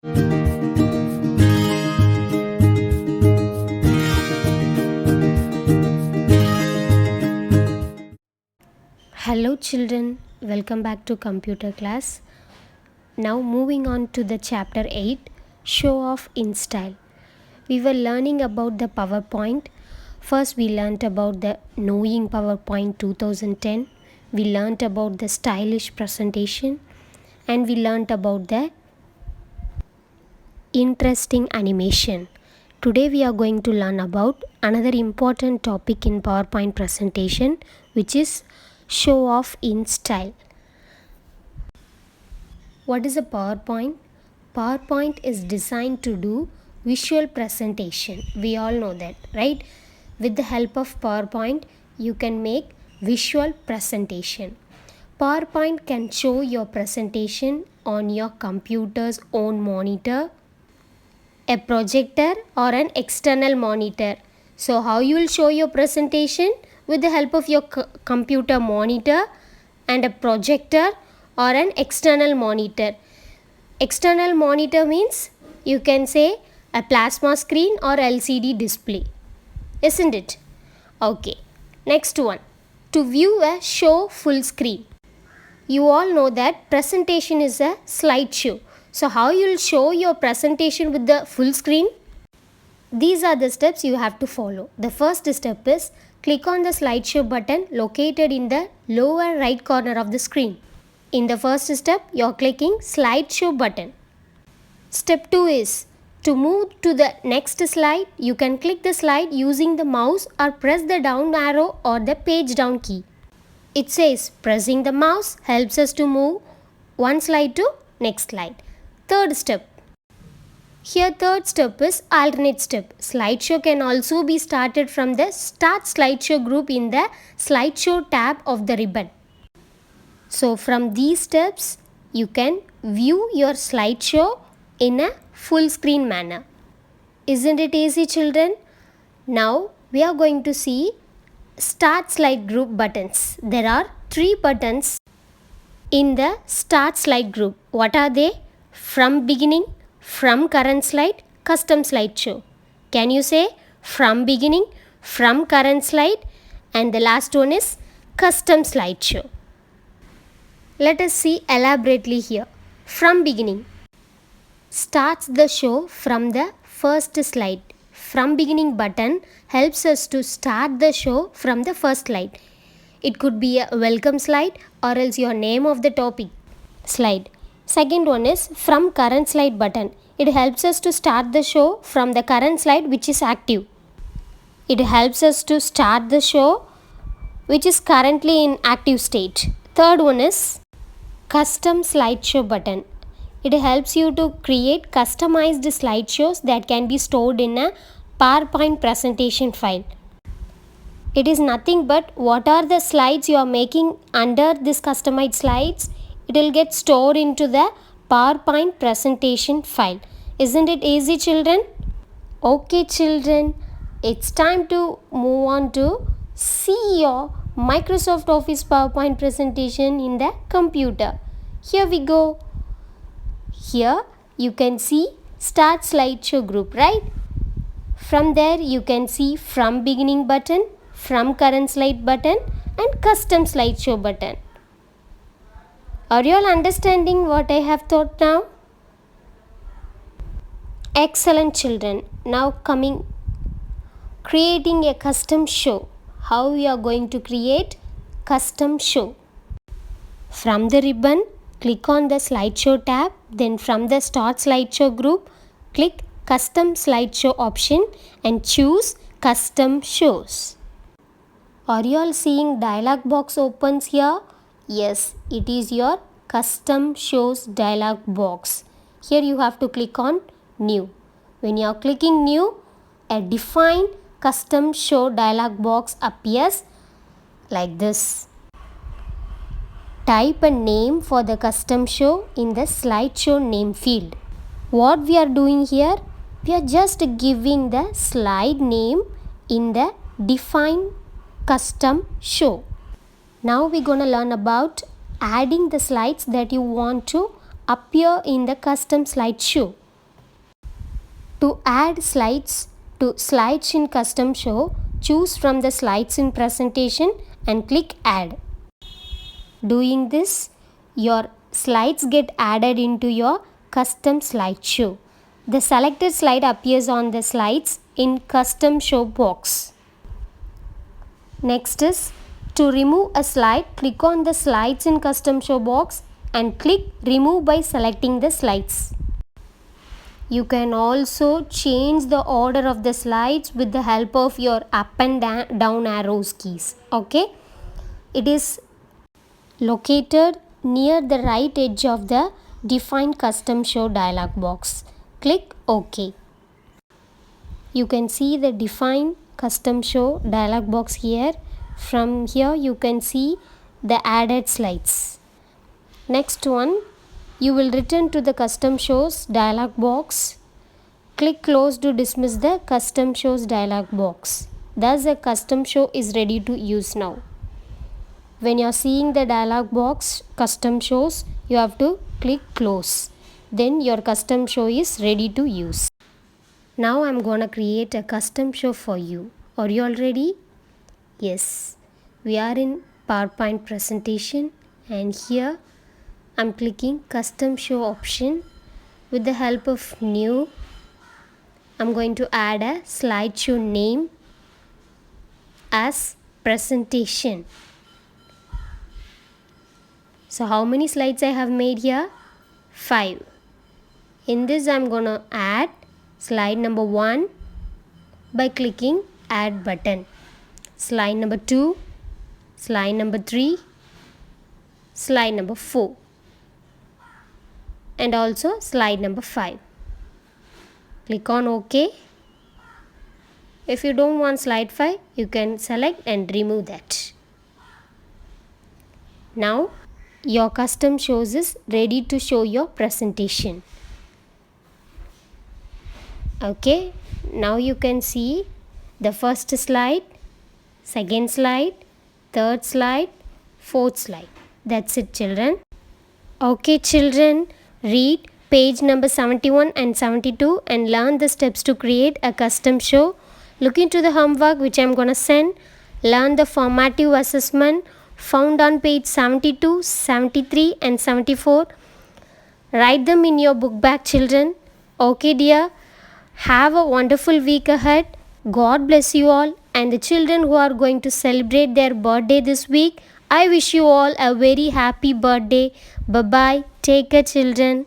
Hello children, welcome back to computer class. Now moving on to the chapter 8, Show Off in Style. We were learning about the PowerPoint. First we learnt about the Knowing PowerPoint 2010. We learnt about the stylish presentation and we learnt about the interesting animation. Today we are going to learn about another important topic in PowerPoint presentation, which is show off in style. What is a PowerPoint? PowerPoint is designed to do visual presentation. We all know that, right? With the help of PowerPoint, you can make visual presentation. PowerPoint can show your presentation on your computer's own monitor, a projector or an external monitor. So how you will show your presentation? With the help of your computer monitor and a projector or an external monitor. External monitor means you can say a plasma screen or LCD display, isn't it? Okay, next one. To view a show full screen. You all know that presentation is a slideshow. So how you will show your presentation with the full screen? These are the steps you have to follow. The first step is click on the slideshow button located in the lower right corner of the screen. In the first step, you are clicking slideshow button. Step 2 is to move to the next slide, you can click the slide using the mouse or press the down arrow or the page down key. It says pressing the mouse helps us to move one slide to next slide. Third step. Here third step is alternate step. Slideshow can also be started from the Start Slideshow group in the Slideshow tab of the ribbon. So from these steps, you can view your slideshow in a full screen manner. Isn't it easy, children? Now we are going to see Start Slide group buttons. There are 3 buttons in the Start Slide group. What are they? From beginning, from current slide, custom slideshow. Can you say from beginning, from current slide, and the last one is custom slideshow. Let us see elaborately here. From beginning starts the show from the first slide. From beginning button helps us to start the show from the first slide. It could be a welcome slide or else your name of the topic slide. Second one is from current slide button. It helps us to start the show from the current slide which is active. It helps us to start the show which is currently in active state. Third one is custom slideshow button. It helps you to create customized slideshows that can be stored in a PowerPoint presentation file. It is nothing but what are the slides you are making under this customized slides. It will get stored into the PowerPoint presentation file. Isn't it easy, children? Okay, children, it's time to move on to see your Microsoft Office PowerPoint presentation in the computer. Here we go. Here you can see Start Slideshow group, right? From there you can see From Beginning button, From Current Slide button and Custom Slideshow button. Are you all understanding what I have taught now? Excellent, children. Now coming creating a custom show. How we are going to create custom show? From the ribbon, click on the slideshow tab. Then from the Start Slideshow group, click Custom Slideshow option and choose Custom Shows. Are you all seeing dialog box opens here? Yes, it is your Custom Shows dialog box. Here you have to click on New. When you are clicking New, a Define Custom Show dialog box appears like this. Type a name for the custom show in the slideshow name field. What we are doing here? We are just giving the slide name in the Define Custom Show. Now we're going to learn about adding the slides that you want to appear in the custom slideshow. To add slides to slides in custom show, choose from the slides in presentation and click add. Doing this, your slides get added into your custom slideshow. The selected slide appears on the slides in custom show box. Next is to remove a slide, click on the slides in custom show box and click remove by selecting the slides. You can also change the order of the slides with the help of your up and down arrows keys. Okay, it is located near the right edge of the define custom show dialog box. Click OK. You can see the define custom show dialog box here. From here you can see the added slides. Next one, you will return to the custom shows dialog box. Click close to dismiss the custom shows dialog box. Thus the custom show is ready to use now. When you are seeing the dialog box custom shows, you have to click close. Then your custom show is ready to use. Now I'm gonna create a custom show for you. Are you all ready? Yes. We are in PowerPoint presentation and here I'm clicking custom show option. With the help of new, I'm going to add a slideshow name as presentation. So how many slides I have made here? 5. In this I'm gonna add slide number 1 by clicking add button. Slide number 2, slide number 3, slide number 4 and also slide number 5. Click on OK. If you don't want slide 5, you can select and remove that. Now your custom shows is ready to show your presentation. Okay, now you can see the first slide, second slide, third slide, fourth slide. That's it, children. Okay, children, read page number 71 and 72 and learn the steps to create a custom show. Look into the homework which I'm gonna send. Learn the formative assessment found on page 72, 73 and 74. Write them in your book bag, children. Okay, dear. Have a wonderful week ahead. God bless you all. And the children who are going to celebrate their birthday this week, I wish you all a very happy birthday. Bye-bye. Take care, children.